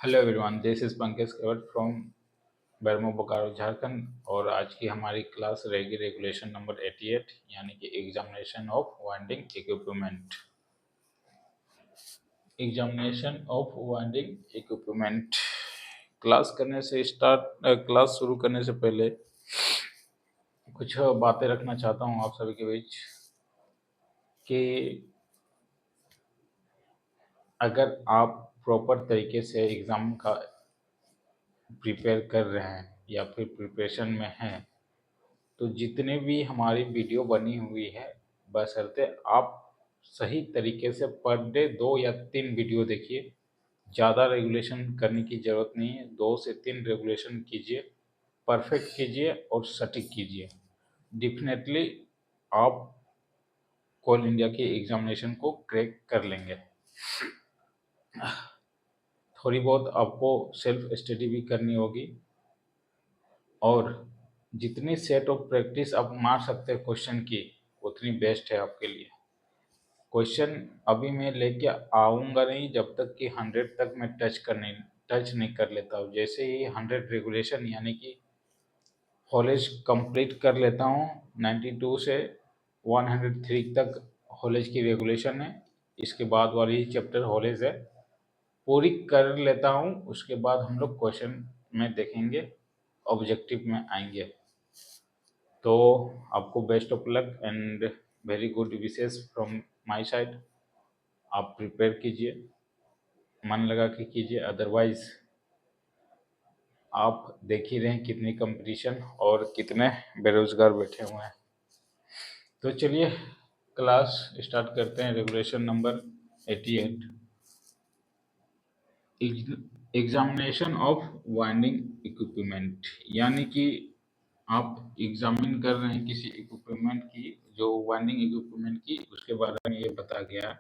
Hello everyone, this is Pankaj Kewat from Bermo Bokaro Jharkhand. और आज की हमारी क्लास रहेगी रेगुलेशन नंबर 88 यानी कि examination of winding equipment. Examination of winding equipment class शुरू करने से पहले कुछ बातें रखना चाहता हूँ आप सभी के बीच कि अगर आप प्रॉपर तरीके से एग्ज़ाम का प्रिपेयर कर रहे हैं या फिर प्रिपरेशन में हैं, तो जितने भी हमारी वीडियो बनी हुई है बशर्ते आप सही तरीके से पर डे 2 या 3 वीडियो देखिए। ज़्यादा रेगुलेशन करने की ज़रूरत नहीं है, 2 से 3 रेगुलेशन कीजिए, परफेक्ट कीजिए और सटीक कीजिए। डेफिनेटली आप कोल इंडिया की एग्जामिनेशन को क्रैक कर लेंगे। थोड़ी बहुत आपको सेल्फ स्टडी भी करनी होगी और जितनी सेट ऑफ प्रैक्टिस आप मार सकते हैं क्वेश्चन की उतनी बेस्ट है आपके लिए। क्वेश्चन अभी मैं लेके आऊँगा नहीं जब तक कि 100 तक मैं टच नहीं कर लेता हूँ। जैसे ही 100 रेगुलेशन यानी कि हॉलेज कंप्लीट कर लेता हूँ, 92 से 103 तक हॉलेज की रेगुलेशन है, इसके बाद वाली चैप्टर हॉलेज है, पूरी कर लेता हूँ। उसके बाद हम लोग क्वेश्चन में देखेंगे, ऑब्जेक्टिव में आएंगे। तो आपको best of luck and very good wishes from my side. आप प्रिपेयर कीजिए, मन लगा के कीजिए, अदरवाइज आप देख ही रहे हैं कितनी कंपटीशन और कितने बेरोजगार बैठे हुए हैं। तो चलिए क्लास स्टार्ट करते हैं। Regulation number 88, examination of winding equipment, यानी कि आप एग्जामिन कर रहे हैं किसी इक्विपमेंट की, जो वाइंडिंग इक्विपमेंट की, उसके बारे में ये बता गया।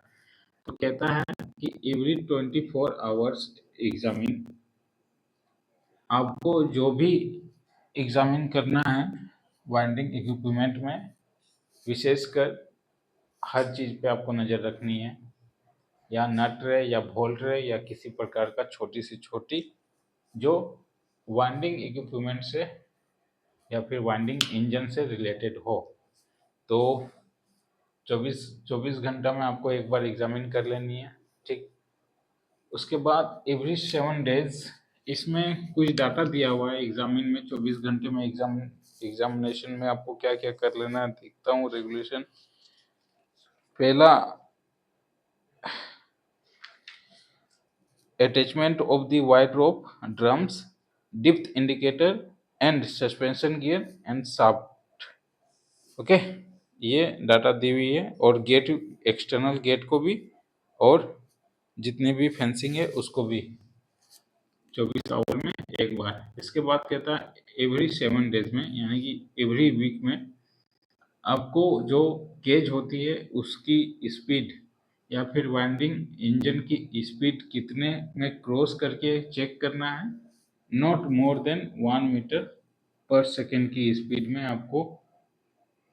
तो कहता है कि एवरी 24 आवर्स एग्जामिन, आपको जो भी एग्जामिन करना है वाइंडिंग इक्विपमेंट में, विशेषकर हर चीज़ पे आपको नज़र रखनी है, या नट रहे या बोल्ट रहे या किसी प्रकार का छोटी से छोटी जो वाइंडिंग इक्विपमेंट से या फिर वाइंडिंग इंजन से रिलेटेड हो। तो 24 घंटा में आपको एक बार एग्जामिन कर लेनी है, ठीक। उसके बाद एवरी 7 डेज, इसमें कुछ डाटा दिया हुआ है एग्जामिन में। 24 घंटे में एग्जामिनेशन में आपको क्या क्या कर लेना है, देखता हूँ रेगुलेशन। पहला, attachment of the wide rope, drums, depth indicator and suspension gear and shaft. Okay, ये डाटा दी हुई है। और गेट, एक्सटर्नल गेट को भी और जितनी भी फेंसिंग है उसको भी 24 आवर में एक बार। इसके बाद कहता है एवरी 7 डेज में, यानी कि एवरी वीक में आपको जो गेज होती है उसकी स्पीड या फिर वाइंडिंग इंजन की स्पीड कितने में क्रॉस करके चेक करना है। Not more than 1 metre per second की स्पीड में आपको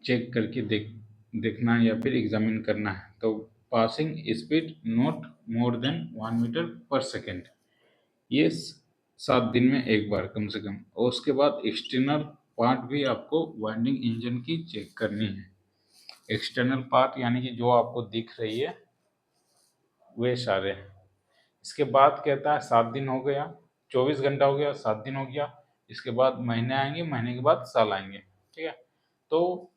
चेक करके देखना है या फिर एग्जामिन करना है। तो passing speed not more than 1 metre per second, ये 7 दिन में एक बार कम से कम। और उसके बाद एक्सटर्नल पार्ट भी आपको वाइंडिंग इंजन की चेक करनी है। एक्सटर्नल पार्ट यानी कि जो आपको दिख रही है वे सारे। इसके बाद कहता है 7 दिन हो गया, 24 घंटा हो गया, 7 दिन हो गया। इसके बाद महीने आएंगे, महीने के बाद साल आएंगे, ठीक है। तो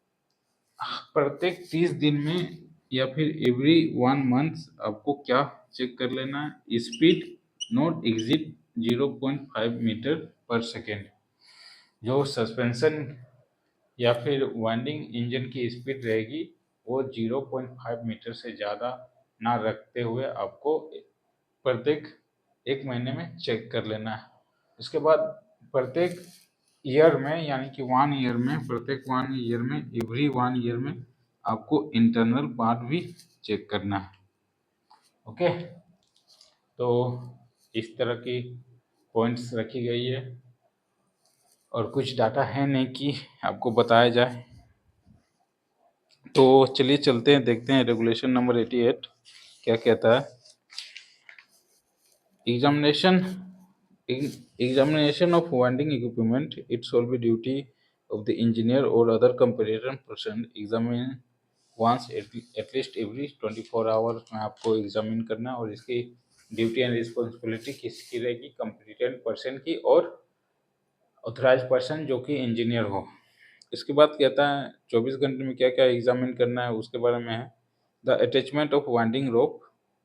प्रत्येक 30 दिन में या फिर एवरी 1 मंथ आपको क्या चेक कर लेना है, speed not exit 0.5 metre per second. जो सस्पेंशन या फिर वाइंडिंग इंजन की स्पीड रहेगी वो 0.5 मीटर से ज़्यादा ना रखते हुए आपको प्रत्येक 1 महीने में चेक कर लेना है। उसके बाद प्रत्येक ईयर में, यानी कि 1 ईयर में, प्रत्येक 1 ईयर में, एवरी 1 ईयर में आपको इंटरनल पार्ट भी चेक करना है। ओके, तो इस तरह की पॉइंट्स रखी गई है और कुछ डाटा है नहीं कि आपको बताया जाए। तो चलिए चलते हैं, देखते हैं रेगुलेशन नंबर 88 क्या कहता है। Examination Examination of winding equipment, it shall be duty of the engineer or other competent person. Examine once at least every 24 hours में आपको एग्जामिन करना है, और इसकी ड्यूटी एंड रिस्पॉन्सिबिलिटी किसकी रहेगी? कंपिटेंट पर्सन की और ऑथराइज पर्सन जो कि इंजीनियर हो। इसके बाद कहता है 24 घंटे में क्या क्या एग्जामिन करना है, उसके बारे में है। The attachment of winding rope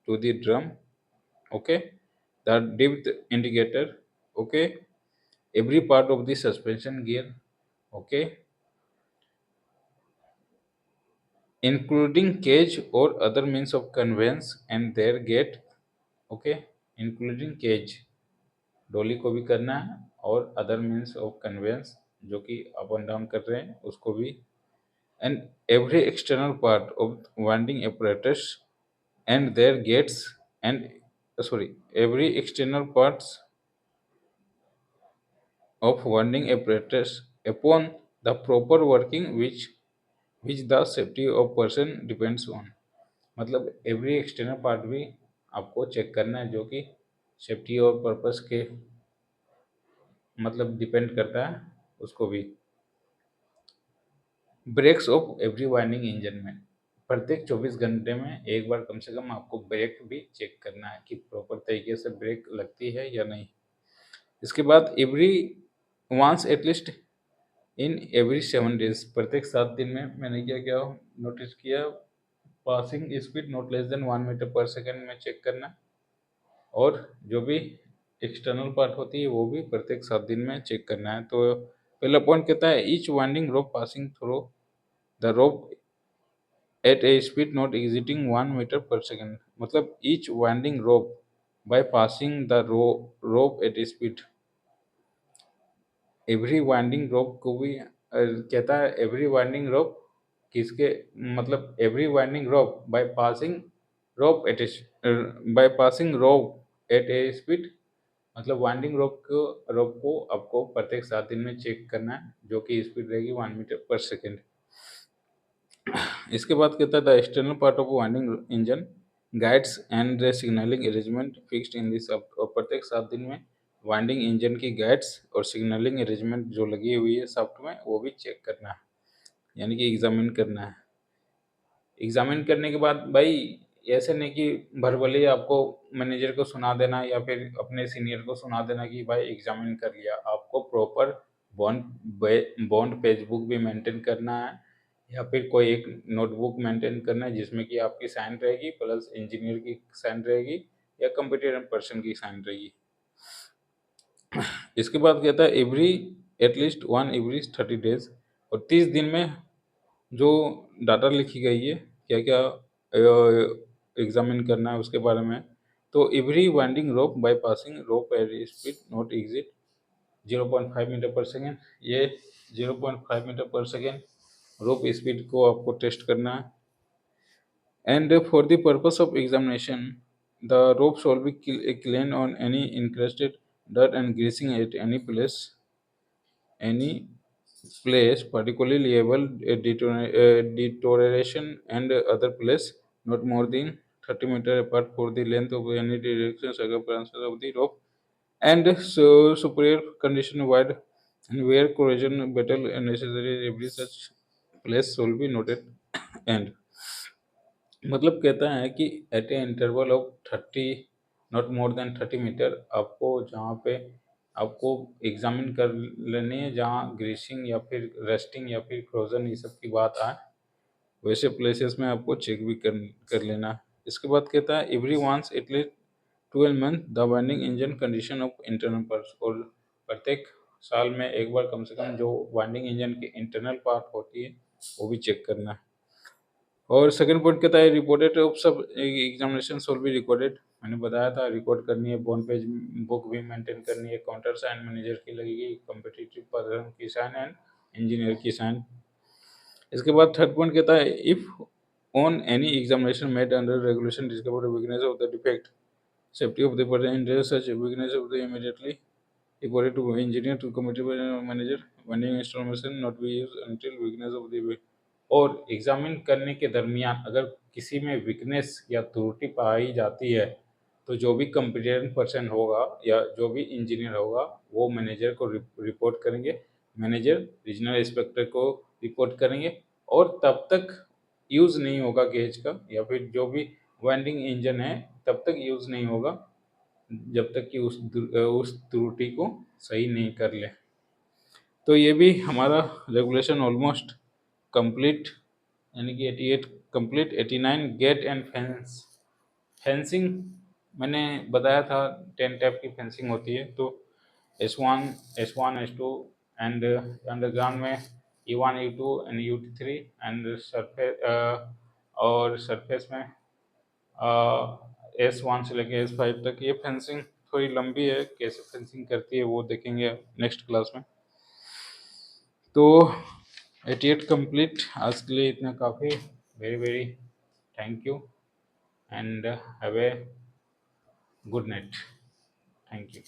to the drum, okay, the depth indicator, okay, every part of the suspension gear, okay, including cage or other means of conveyance and their gate, okay, including cage, डोली को भी करना है, और other means of convince जो कि up and down कर रहे हैं उसको भी, and every external part of winding apparatus and their gates and sorry every external parts of winding apparatus upon the proper working which the safety of person depends on। मतलब every external part भी आपको check करना है जो कि safety और purpose के मतलब डिपेंड करता है उसको भी। Brakes of every winding engine में प्रत्येक 24 घंटे में एक बार कम से कम आपको ब्रेक भी चेक करना है कि प्रॉपर तरीके से ब्रेक लगती है या नहीं। इसके बाद every once at least in every 7 days, प्रत्येक 7 दिन में मैंने क्या क्या नोटिस किया, passing speed not less than 1 metre per second में चेक करना, और जो भी एक्सटर्नल पार्ट होती है वो भी प्रत्येक 7 दिन में चेक करना है। तो पहला पॉइंट कहता है each winding rope passing through the rope at a speed not exiting 1 metre per second, मतलब each winding rope by passing the rope at a speed, every winding rope को भी कहता है एवरी वाइंडिंग रोप किसके, मतलब every winding rope by passing rope at by passing rope at a speed, मतलब winding rope को आपको प्रत्येक 7 दिन में चेक करना है जो कि स्पीड रहेगी 1 मीटर पर सेकेंड। इसके बाद कहता है the external part of winding engine guides and signalling arrangement fixed in this, और प्रत्येक 7 दिन में वाइंडिंग इंजन की गाइड्स और सिग्नलिंग अरेंजमेंट जो लगी हुई है सॉफ्ट में वो भी चेक करना है, यानी कि एग्जामिन करना है। एग्जामिन करने के बाद भाई ऐसे नहीं कि भरभली आपको मैनेजर को सुना देना या फिर अपने सीनियर को सुना देना कि भाई एग्जामिन कर लिया, आपको प्रॉपर बॉन्ड पेज बुक भी मेंटेन करना है, या फिर कोई एक नोटबुक मेंटेन करना है जिसमें कि आपकी साइन रहेगी प्लस इंजीनियर की साइन रहेगी या कंप्यूटर पर्सन की साइन रहेगी। इसके बाद कहता है एवरी एटलीस्ट 1 एवरी 30 डेज, और 30 दिन में जो डाटा लिखी गई है क्या क्या एग्जामिन करना है उसके बारे में। तो every winding rope by passing rope at speed not exit 0.5 metre per second, ये 0.5 मीटर पर सेकेंड रोप स्पीड को आपको टेस्ट करना है। And for the purpose of examination the rope shall be clean on any incrusted dirt and greasing at any place particularly liable deterioration and other place not more than 30 meter apart for the length of any direction circumference of the rope, and so superior condition wide and where corrosion battle necessary every such place will be noted and, मतलब कहता है कि at a interval of 30 not more than 30 metre आपको जहाँ पे आपको examine कर लेनी है जहाँ ग्रीसिंग या फिर रस्टिंग या फिर फ्रोजन ये सब की बात आए वैसे प्लेसेस में आपको चेक भी कर लेना है। इसके बाद कहता है every once at least 12 month the winding engine condition of internal parts, और प्रत्येक साल में एक बार कम से कम जो वाइंडिंग इंजन की इंटरनल पार्ट होती है वो भी चेक करना है। और सेकंड पॉइंट कहता है रिपोर्टेड ऑफ सब एग्जामिनेशन सोल भी रिकॉर्डेड, मैंने बताया था रिकॉर्ड करनी है, बॉन्ड पेज बुक भी मेंटेन करनी है, काउंटर साइन मैनेजर की लगेगी, कॉम्पिटिटिव पर्सन की साइन एंड इंजीनियर की साइन। इसके बाद थर्ड पॉइंट कहता है if on any examination made under regulation discover weakness of the defect safety of the person such weakness of the immediately reported to engineer to committee manager vending installation not be used until weakness of the, और examine करने के दरमियान अगर किसी में weakness या त्रुटि पाई जाती है तो जो भी कंपिटेंट पर्सन होगा या जो भी इंजीनियर होगा वो मैनेजर को रिपोर्ट करेंगे, मैनेजर रीजनल इंस्पेक्टर को रिपोर्ट करेंगे, और तब तक यूज़ नहीं होगा गेज का, या फिर जो भी वाइंडिंग इंजन है तब तक यूज़ नहीं होगा जब तक कि उस त्रुटि को सही नहीं कर ले। तो ये भी हमारा रेगुलेशन ऑलमोस्ट कंप्लीट, यानी कि 88 complete. 89 gate and fence. Fencing मैंने बताया था 10 टाइप की फेंसिंग होती है। तो S1 S2 एंड अंडरग्राउंड में E1 E2 and U3 and surface, और सरफेस में S1 से लेके S5 तक। ये फेंसिंग थोड़ी लंबी है, कैसे फेंसिंग करती है वो देखेंगे नेक्स्ट क्लास में। तो 88 कंप्लीट, आज के लिए इतना काफ़ी। Very very thank you and have a good night. Thank you.